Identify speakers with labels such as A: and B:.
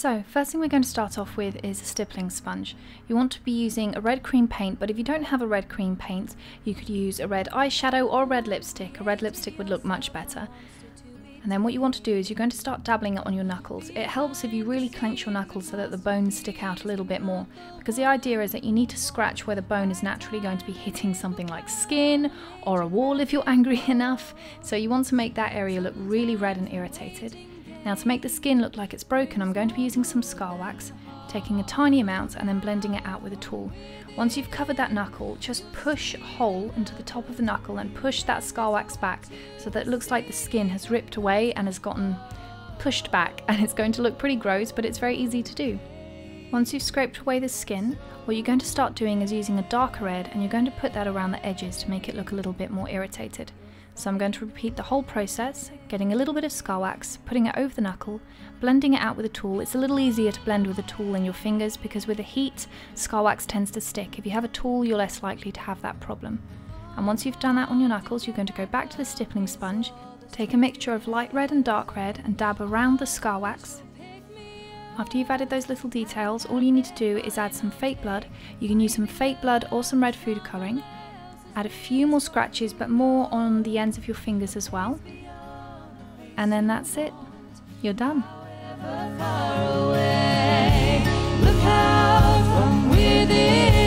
A: So, first thing we're going to start off with is a stippling sponge. You want to be using a red cream paint, but if you don't have a red cream paint, you could use a red eyeshadow or a red lipstick. A red lipstick would look much better. And then what you want to do is you're going to start dabbling it on your knuckles. It helps if you really clench your knuckles so that the bones stick out a little bit more, because the idea is that you need to scratch where the bone is naturally going to be hitting something like skin or a wall if you're angry enough. So you want to make that area look really red and irritated. Now, to make the skin look like it's broken, I'm going to be using some scar wax, taking a tiny amount and then blending it out with a tool. Once you've covered that knuckle, just push a hole into the top of the knuckle and push that scar wax back so that it looks like the skin has ripped away and has gotten pushed back, and it's going to look pretty gross, but it's very easy to do. Once you've scraped away the skin, what you're going to start doing is using a darker red, and you're going to put that around the edges to make it look a little bit more irritated. So I'm going to repeat the whole process, getting a little bit of scar wax, putting it over the knuckle, blending it out with a tool. It's a little easier to blend with a tool than your fingers because with the heat, scar wax tends to stick. If you have a tool, you're less likely to have that problem. And once you've done that on your knuckles, you're going to go back to the stippling sponge, take a mixture of light red and dark red and dab around the scar wax. After you've added those little details, all you need to do is add some fake blood. You can use some fake blood or some red food colouring. Add a few more scratches, but more on the ends of your fingers as well. And then that's it. You're done.
B: Look out from within.